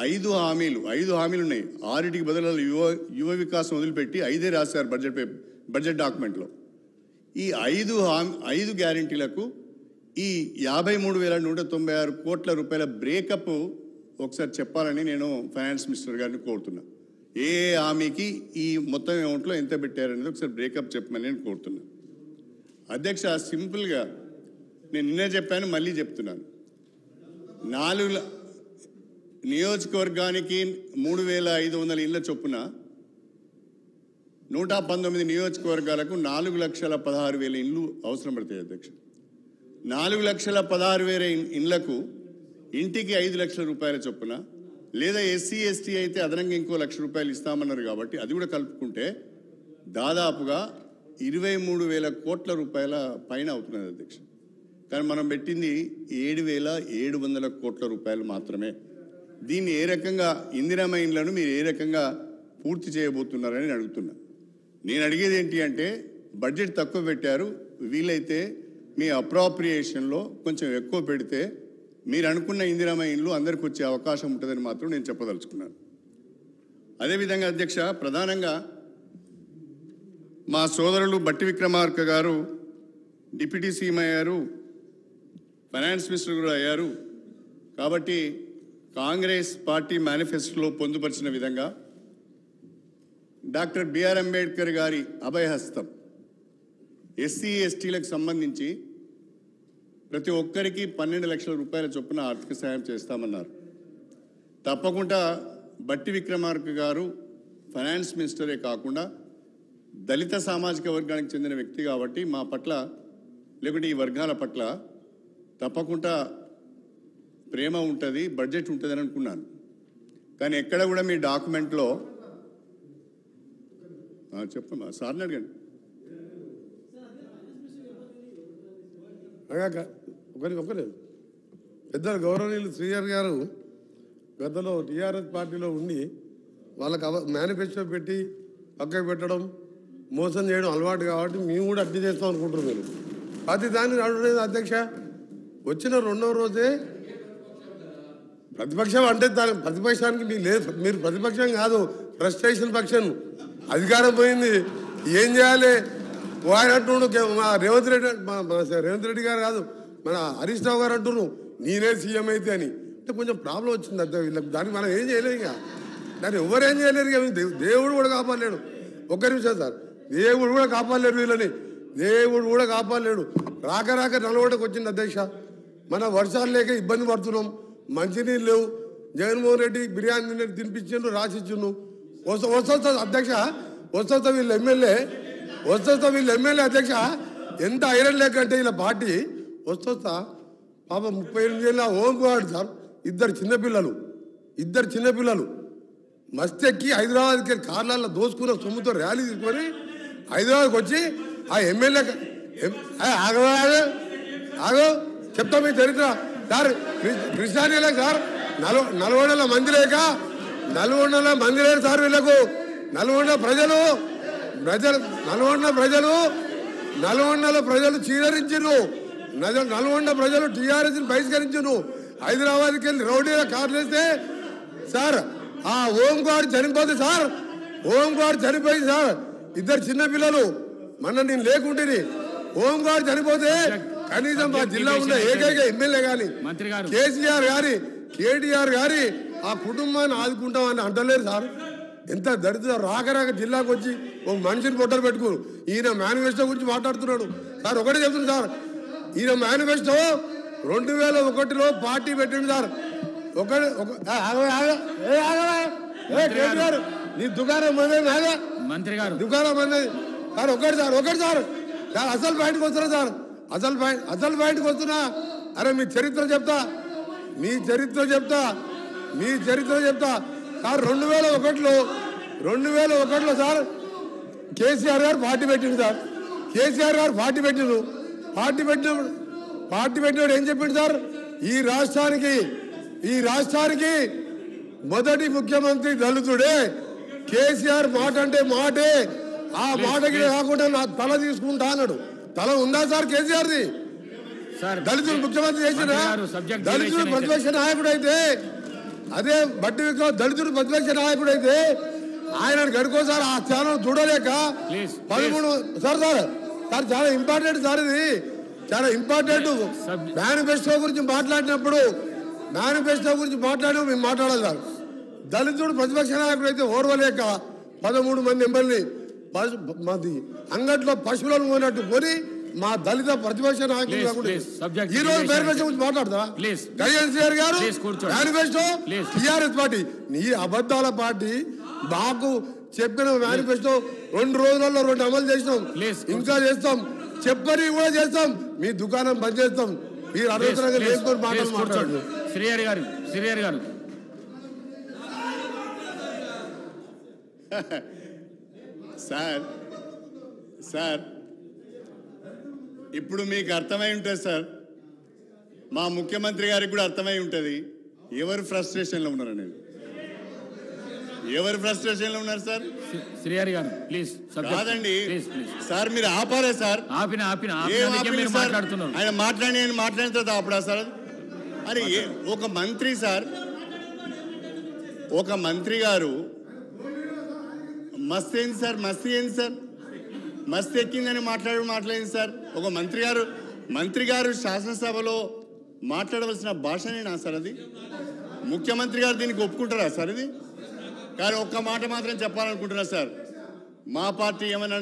ఐదు హామీలు ఉన్నాయి. 6టికి బదులు యువ వికాసం వదిలిపెట్టి 5 రాశారు బడ్జెట్ డాక్యుమెంట్లో. ఈ 5 గ్యారెంటీలకు ఈ 53,196 కోట్ల రూపాయల బ్రేకప్ ఒకసారి చెప్పాలని నేను ఫైనాన్స్ మినిస్టర్ గారిని కోరుతున్నా. ఏ హామీకి ఈ మొత్తం అమౌంట్లో ఎంత పెట్టారనేది ఒకసారి బ్రేకప్ చెప్పమని నేను కోరుతున్నా. అధ్యక్ష, సింపుల్గా నేను నిన్నే చెప్పాను, మళ్ళీ చెప్తున్నాను. 4 నియోజకవర్గానికి 3,500 ఇళ్ల చొప్పున 119 నియోజకవర్గాలకు 4,16,000 ఇండ్లు అవసరం పడతాయి అధ్యక్ష. 4,16,000 ఇండ్లకు ఇంటికి 5 లక్షల రూపాయల చొప్పున, లేదా ఎస్సీ ఎస్టీ అయితే అదనంగా ఇంకో 1 లక్ష రూపాయలు ఇస్తామన్నారు కాబట్టి అది కూడా కలుపుకుంటే దాదాపుగా 23,000 కోట్ల రూపాయల పైన అవుతున్నది అధ్యక్ష. కానీ మనం పెట్టింది 7,700 కోట్ల రూపాయలు మాత్రమే. దీన్ని ఏ రకంగా ఇందిరమ్మ ఇండ్లను మీరు ఏ రకంగా పూర్తి చేయబోతున్నారని నేను అడుగుతున్నా. నేను అడిగేది ఏంటి అంటే, బడ్జెట్ తక్కువ పెట్టారు, వీలైతే మీ అప్రాప్రియేషన్లో కొంచెం ఎక్కువ పెడితే మీరు అనుకున్న ఇందిరమ్మ ఇండ్లు అందరికి వచ్చే అవకాశం ఉంటుందని మాత్రం నేను చెప్పదలుచుకున్నాను. అదేవిధంగా అధ్యక్ష, ప్రధానంగా మా సోదరులు బట్టి విక్రమార్క గారు డిప్యూటీ సీఎం అయ్యారు, ఫైనాన్స్ మినిస్టర్ కూడా అయ్యారు. కాబట్టి కాంగ్రెస్ పార్టీ మేనిఫెస్టోలో పొందుపరిచిన విధంగా డాక్టర్ బిఆర్ అంబేద్కర్ గారి అభయహస్తం ఎస్సీ ఎస్టీలకు సంబంధించి ప్రతి ఒక్కరికి 12 లక్షల రూపాయల చొప్పున ఆర్థిక సాయం చేస్తామన్నారు. తప్పకుండా బట్టి విక్రమార్క గారు ఫైనాన్స్ మినిస్టరే కాకుండా దళిత సామాజిక వర్గానికి చెందిన వ్యక్తి కాబట్టి మా పట్ల, లేకుంటే ఈ వర్గాల పట్ల తప్పకుండా ప్రేమ ఉంటుంది, బడ్జెట్ ఉంటుందని అనుకున్నాను. కానీ ఎక్కడ కూడా మీ డాక్యుమెంట్లో చెప్పమ్మా, సార్ని అడగండి. ఒకరు పెద్దలు గౌరవనీయులు శ్రీహరి గారు గతంలో టీఆర్ఎస్ పార్టీలో ఉండి వాళ్ళకి మేనిఫెస్టో పెట్టి పక్కకు పెట్టడం, మోసం చేయడం అలవాటు కాబట్టి మేము కూడా అడ్డు చేస్తాం అనుకుంటున్నాం. మీరు అది దాన్ని అడగలేదు అధ్యక్ష. వచ్చిన 2వ రోజే ప్రతిపక్షం అంటే దాని ప్రతిపక్షానికి మీకు లేదు, మీరు ప్రతిపక్షం కాదు, ఫ్రస్ట్రేషన్ పక్షం. అధికారం పోయింది, ఏం చేయాలి? ఆయన అంటున్నాడు, మా రేవంత్ రెడ్డి గారు కాదు, మన హరీష్ రావు గారు అంటున్నాను నేనే సీఎం అయితే అని. అంటే కొంచెం ప్రాబ్లం వచ్చింది అర్థం వీళ్ళకి. దానికి మనం ఏం చేయలేము, ఇక దాన్ని ఎవరేం చేయలేరు. ఇక దేవుడు కూడా కాపాడలేడు. ఒక్క నిమిషం సార్, దేవుడు కూడా కాపాడలేడు వీళ్ళని, దేవుడు కూడా కాపాడలేడు. రాక నలగొండకు వచ్చింది అధ్యక్ష. మన వర్షాలు లేక ఇబ్బంది పడుతున్నాం, మంచినీళ్ళు లేవు. జగన్మోహన్ రెడ్డి బిర్యానీ తినిపించిండు, రాసిచ్చిండు. వస్తా అధ్యక్ష, వస్తా వీళ్ళు ఎమ్మెల్యే అధ్యక్ష. ఎంత ఐరన్ లేక అంటే వీళ్ళ పార్టీ వస్తా పాప 38 ఏళ్ళ ఓంకువాడు సార్. ఇద్దరు చిన్నపిల్లలు మస్తెక్కి హైదరాబాద్కి కార్లలో దోసుకున్న సొమ్ముతో ర్యాలీ తీసుకొని హైదరాబాద్కి వచ్చి ఆ ఎమ్మెల్యే ఆగో చెప్తా మీ చరిత్ర సార్. కృష్ణానీలే సార్, 400 మంది లేక 400 మంది లేరు సార్ వీళ్ళకు. 400 ప్రజలు చీదరించారు, 400 ప్రజలు టీఆర్ఎస్ని బహిష్కరించారు. హైదరాబాద్కి వెళ్ళి రౌడీల కార్లు వేస్తే సార్ ఆ ఓంకాడు చనిపోతే సార్, చనిపోయింది సార్. ఇద్దరు చిన్నపిల్లలు, మొన్న నేను లేకుంటే ఓంకాడు చనిపోతే కనీసం మా జిల్లా ఉన్న ఏకైక ఎమ్మెల్యే కానీ కేటీఆర్ గారి ఆ కుటుంబాన్ని ఆదుకుంటామని అంటలేరు సార్. ఎంత దరిద్ర రాక జిల్లాకు వచ్చి ఒక మనిషిని పొట్టలు పెట్టుకోరు. ఈయన మేనిఫెస్టో గురించి మాట్లాడుతున్నాడు సార్. ఒకటే చెప్తుంది సార్, ఈయన మేనిఫెస్టో 2001లో పార్టీ పెట్టిండు సార్. నీ దుకాణం మంత్రి గారు దుకాణం అన్నది సార్. ఒకటి సార్ అసలు బయటకు వస్తున్నా సార్, అసలు బయటకు వస్తున్నా. అరే మీ చరిత్ర చెప్తా సార్. 2001లో సార్ కేసీఆర్ గారు పార్టీ పెట్టిండు సార్. పార్టీ పెట్టినప్పుడు ఏం చెప్పిండు సార్, ఈ రాష్ట్రానికి మొదటి ముఖ్యమంత్రి దళితుడే. కేసీఆర్ మాట అంటే మాటే, ఆ మాటకి కాకుండా నా తల తీసుకుంటా అన్నాడు. తల ఉందా సార్ కేసీఆర్ది? దళితులు ముఖ్యమంత్రి చేసిన, దళితులు ప్రతిపక్ష నాయకుడు అయితే అదే బట్టి విక్రమ్ దళితుడు ప్రతిపక్ష నాయకుడు అయితే ఆయన గడుకోసారి ఆ ఛానల్ చూడలేక 13 సార్ చాలా ఇంపార్టెంట్ సార్, ఇది చాలా ఇంపార్టెంట్. మేనిఫెస్టో గురించి మాట్లాడినప్పుడు మేము మాట్లాడాలి సార్. దళితుడు ప్రతిపక్ష నాయకుడు అయితే ఓర్వలేక 13 మంది ఎమ్మెల్యేని మాది అంగట్లో పశువులను పోయినట్టు కొని మా దళిత ప్రతిపక్ష నాయకులు ఈ రోజు మేనిఫెస్టో గురించి మాట్లాడదా గజేంద్ర గారు? మేనిఫెస్టో టీఆర్ఎస్ పార్టీ నీ అబద్ధాల పార్టీ మాకు చెప్పిన మేనిఫెస్టో 2 రోజులలో 2 అమలు చేస్తాం, ఇంకా చేస్తాం, చెప్పని కూడా చేస్తాం. మీ దుకాణం బంద్ చేస్తాం. మీరు అనవసరంగా లేకపోతే మాటలు మాట్లాడు. శ్రీహరి గారు సార్ ఇప్పుడు మీకు అర్థమై ఉంటుంది సార్, మా ముఖ్యమంత్రి గారికి కూడా అర్థమై ఉంటుంది ఎవరు ఫ్రస్ట్రేషన్లో ఉన్నారు అనేది. ఎవరు ఫ్రస్ట్రేషన్లో ఉన్నారు సార్? శ్రీహరి గారు ప్లీజ్ కాదండి సార్, మీరు ఆపారే సార్. ఆయన మాట్లాడిన తర్వాత ఆపడా సార్? అరే ఒక మంత్రి సార్, ఒక మంత్రి గారు మస్తు ఏంది సార్, మస్తు ఎక్కిందని మాట్లాడింది సార్. ఒక మంత్రి గారు శాసనసభలో మాట్లాడవలసిన భాషనేనా సార్ అది? ముఖ్యమంత్రి గారు దీనికి ఒప్పుకుంటారా సార్ ఇది? కానీ ఒక్క మాట మాత్రం చెప్పాలనుకుంటున్నా సార్, మా పార్టీ ఏమైనా